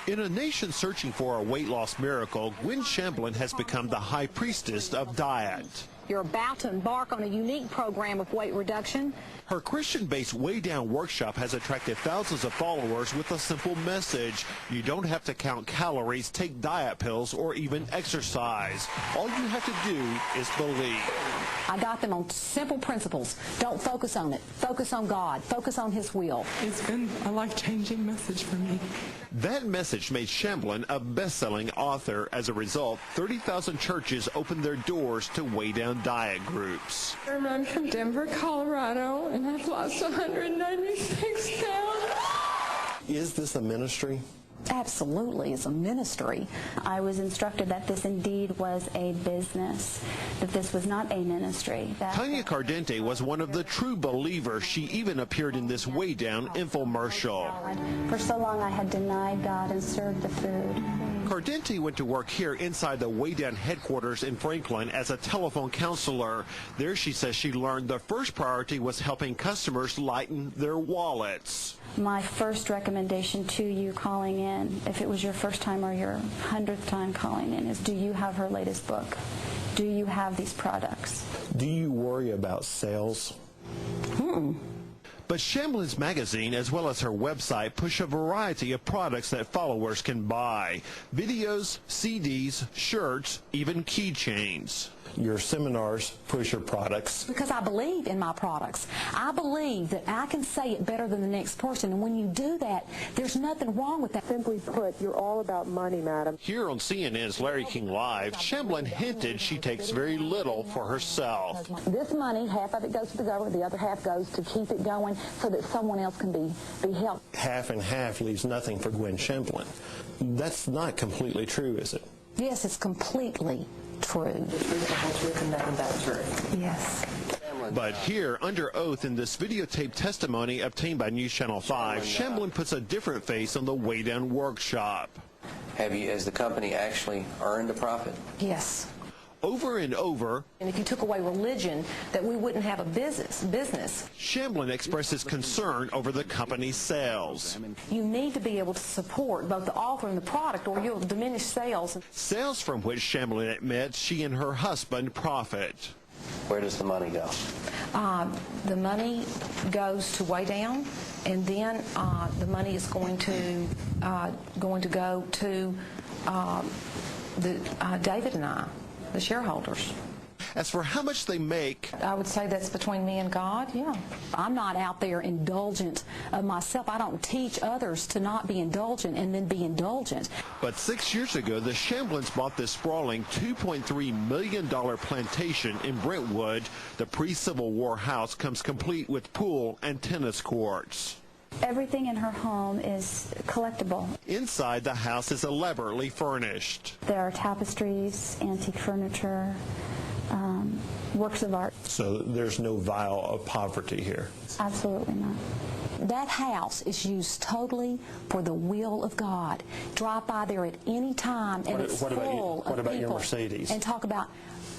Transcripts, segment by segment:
In a nation searching for a weight loss miracle, Gwen Shamblin has become the high priestess of diet. You're about to embark on a unique program of weight reduction. Her Christian-based Weigh Down workshop has attracted thousands of followers with a simple message. You don't have to count calories, take diet pills, or even exercise. All you have to do is believe. I got them on simple principles. Don't focus on it. Focus on God. Focus on His will. It's been a life-changing message for me. That message made Shamblin a best-selling author. As a result, 30,000 churches opened their doors to Weigh Down diet groups. I'm from Denver, Colorado, and I've lost 196 pounds. Is this a ministry? Absolutely, it's a ministry. I was instructed that this indeed was a business, that this was not a ministry. Tanya Cardente was one of the true believers. She even appeared in this Weigh Down infomercial. For so long I had denied God and served the food. Cardente went to work here inside the Weigh Down headquarters in Franklin as a telephone counselor. There she says she learned the first priority was helping customers lighten their wallets. My first recommendation to you calling in, if it was your first time or your 100th time calling in, is do you have her latest book? Do you have these products? Do you worry about sales? But Shamblin's magazine, as well as her website, push a variety of products that followers can buy. Videos, CDs, shirts, even keychains. Your seminars push your products. Because I believe in my products. I believe that I can say it better than the next person, and when you do that, there's nothing wrong with that. Simply put, you're all about money, madam. Here on CNN's Larry King Live, Shamblin hinted she takes very little for herself. This money, half of it goes to the government, the other half goes to keep it going so that someone else can be helped. Half and half leaves nothing for Gwen Shamblin. That's not completely true, is it? Yes, it's completely true. Yes. But here, under oath in this videotaped testimony obtained by News Channel 5, Shamblin puts a different face on the Weigh Down workshop. Has the company actually earned a profit? Yes. Over and over, And if you took away religion, that we wouldn't have a business. Shamblin expresses concern over the company's sales. You need to be able to support both the author and the product, or you'll diminish sales. Sales from which Shamblin admits she and her husband profit. Where does the money go? The money goes to Weigh Down, and then the money is going to go to David and I, the shareholders. As for how much they make, I would say that's between me and God, yeah. I'm not out there indulgent of myself. I don't teach others to not be indulgent and then be indulgent. but 6 years ago, the Shamblins bought this sprawling $2.3 million plantation in Brentwood. The pre-Civil War house comes complete with pool and tennis courts. Everything in her home is collectible. Inside, the house is elaborately furnished. There are tapestries, antique furniture, works of art. So there's no vial of poverty here. Absolutely not. That house is used totally for the will of God. Drive by there at any time, and it's full of people. What about your Mercedes? And talk about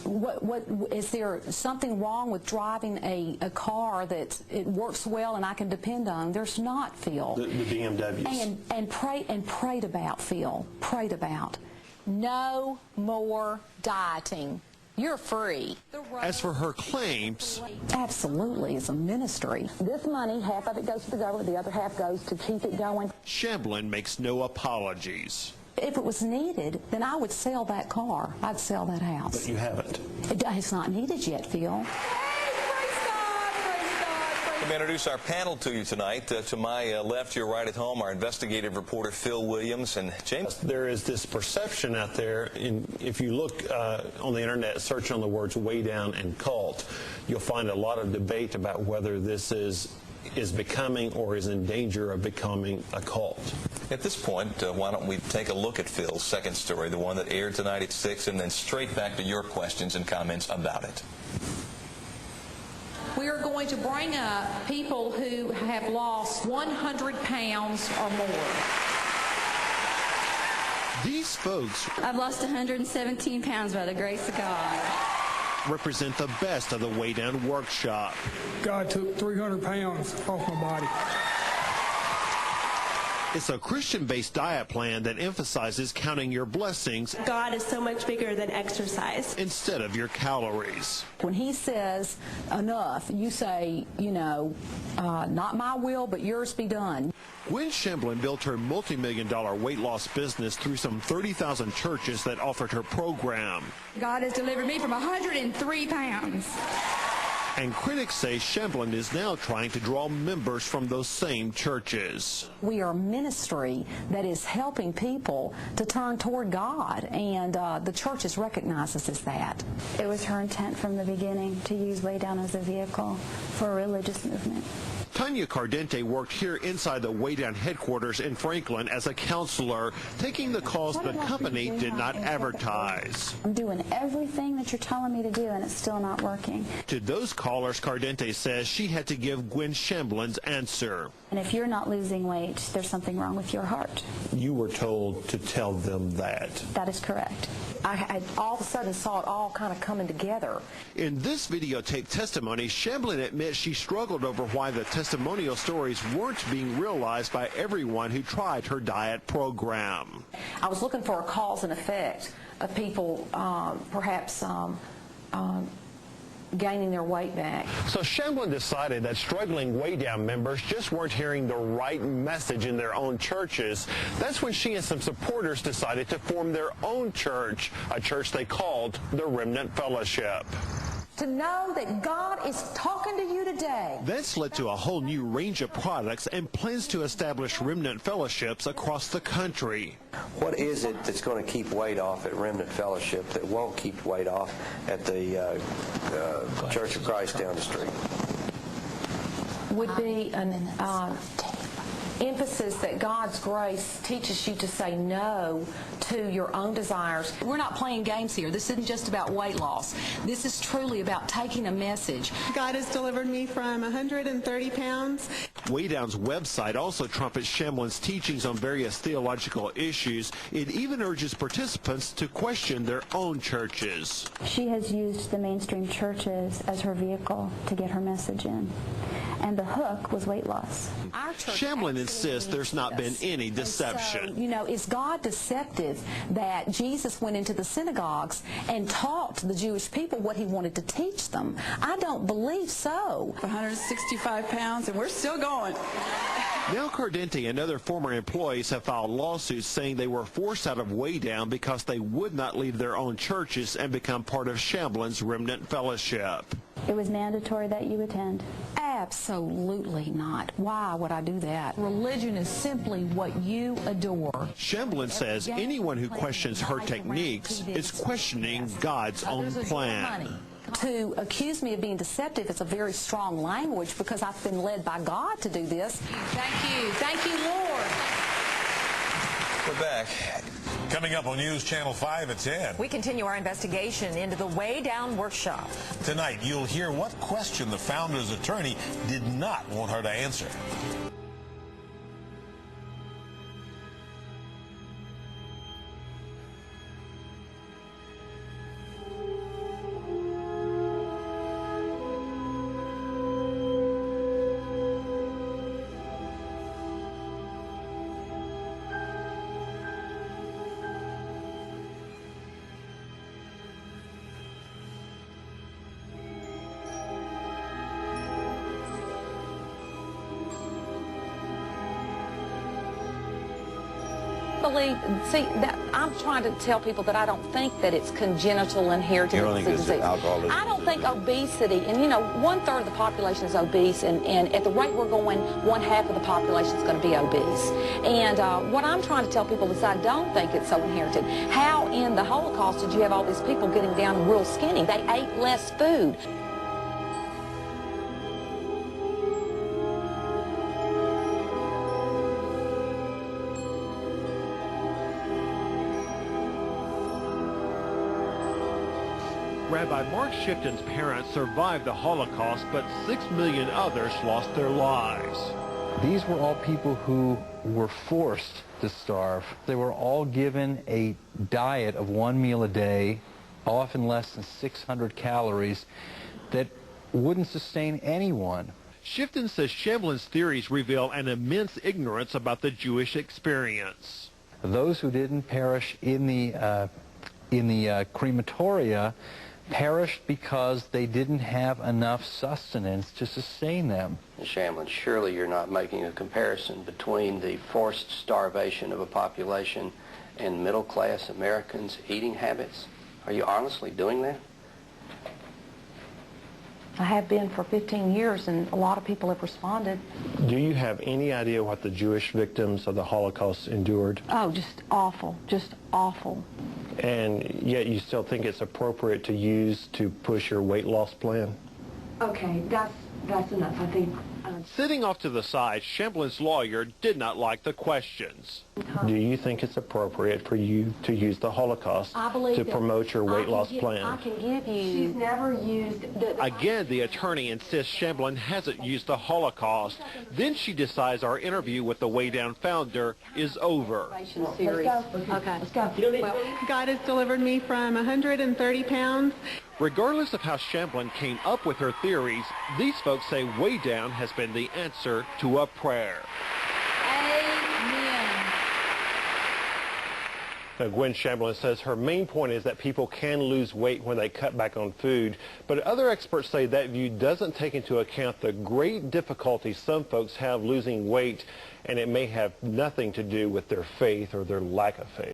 what is there something wrong with driving a car that it works well and I can depend on? There's not, Phil. The BMWs. And prayed about, Phil. Prayed about. No more dieting. You're free. As for her claims, Absolutely, it's a ministry. This money, half of it goes to the government, the other half goes to keep it going. Shamblin makes no apologies. If it was needed, then I would sell that car. I'd sell that house. But you haven't. It's not needed yet, Phil. Let me introduce our panel to you tonight. To my left, your right at home, our investigative reporter Phil Williams and James. There is this perception out there, if you look on the internet, search on the words Weigh Down and cult, you'll find a lot of debate about whether this is becoming or is in danger of becoming a cult. At this point, why don't we take a look at Phil's second story, the one that aired tonight at 6, and then straight back to your questions and comments about it. We are going to bring up people who have lost 100 pounds or more. These folks I've lost 117 pounds by the grace of God. represent the best of the Weigh Down workshop. God took 300 pounds off my body. It's a Christian-based diet plan that emphasizes counting your blessings. God is so much bigger than exercise. Instead of your calories. When he says enough, you say, not my will, but yours be done. Gwen Shamblin built her multi-million-dollar weight loss business through some 30,000 churches that offered her program. God has delivered me from 103 pounds. And critics say Shamblin is now trying to draw members from those same churches. We are a ministry that is helping people to turn toward God, and the churches recognize us as that. It was her intent from the beginning to use Way Down as a vehicle for a religious movement. Tanya Cardente worked here inside the Way Down headquarters in Franklin as a counselor, taking the cause the company did not advertise. I'm doing everything that you're telling me to do, and it's still not working. To those callers, Cardente says she had to give Gwen Shamblin's answer. And if you're not losing weight, there's something wrong with your heart. You were told to tell them that. That is correct. I all of a sudden saw it all kind of coming together. In this videotaped testimony, Shamblin admits she struggled over why the testimonial stories weren't being realized by everyone who tried her diet program. I was looking for a cause and effect of people perhaps gaining their weight back. So Shamblin decided that struggling Way Down members just weren't hearing the right message in their own churches. That's when she and some supporters decided to form their own church, a church they called the Remnant Fellowship. To know that God is talking to you today. That's led to a whole new range of products and plans to establish Remnant Fellowships across the country. What is it that's going to keep weight off at Remnant Fellowship that won't keep weight off at the Church of Christ down the street? Would be an emphasis that God's grace teaches you to say no to your own desires. We're not playing games here. This isn't just about weight loss. This is truly about taking a message. God has delivered me from 130 pounds. Way Down's website also trumpets Shamblin's teachings on various theological issues. It even urges participants to question their own churches. She has used the mainstream churches as her vehicle to get her message in. And the hook was weight loss. Shamblin insists there's not been any deception. So, is God deceptive that Jesus went into the synagogues and taught the Jewish people what he wanted to teach them? I don't believe so. 165 pounds, and we're still going. Now Cardente and other former employees have filed lawsuits saying they were forced out of Way Down because they would not leave their own churches and become part of Shamblin's Remnant Fellowship. It was mandatory that you attend. Absolutely not. Why would I do that? Religion is simply what you adore. Shamblin says anyone who questions her techniques is questioning God's own plan. To accuse me of being deceptive is a very strong language because I've been led by God to do this. Thank you. Thank you, Lord. We're back. Coming up on News Channel 5 at 10. We continue our investigation into the Way Down workshop. Tonight, you'll hear what question the founder's attorney did not want her to answer. See, that I'm trying to tell people that I don't think that it's congenital inherited disease. I don't think obesity, and 1/3 of the population is obese, and at the rate we're going, 1/2 of the population is going to be obese. And what I'm trying to tell people is I don't think it's so inherited. How in the Holocaust did you have all these people getting down real skinny? They ate less food. Rabbi Mark Shipton's parents survived the Holocaust, but 6 million others lost their lives. These were all people who were forced to starve. They were all given a diet of 1 meal a day, often less than 600 calories, that wouldn't sustain anyone. Shifton says Shamblin's theories reveal an immense ignorance about the Jewish experience. Those who didn't perish in the crematoria perished because they didn't have enough sustenance to sustain them. Shamblin, surely you're not making a comparison between the forced starvation of a population and middle-class Americans' eating habits? Are you honestly doing that? I have been for 15 years, and a lot of people have responded. Do you have any idea what the Jewish victims of the Holocaust endured? Oh, just awful, just awful. And yet you still think it's appropriate to use to push your weight loss plan? Okay, that's enough, I think. Sitting off to the side, Shamblin's lawyer did not like the questions. Do you think it's appropriate for you to use the Holocaust to promote your weight loss plan? I can give you... She's never used... Again, the attorney insists Shamblin hasn't used the Holocaust. Then she decides our interview with the Way Down founder is over. Let's go. Okay, let's go. God has delivered me from 130 pounds. Regardless of how Shamblin came up with her theories, these folks say Way Down has been the answer to a prayer. Amen. Now, Gwen Shamblin says her main point is that people can lose weight when they cut back on food, but other experts say that view doesn't take into account the great difficulty some folks have losing weight, and it may have nothing to do with their faith or their lack of faith.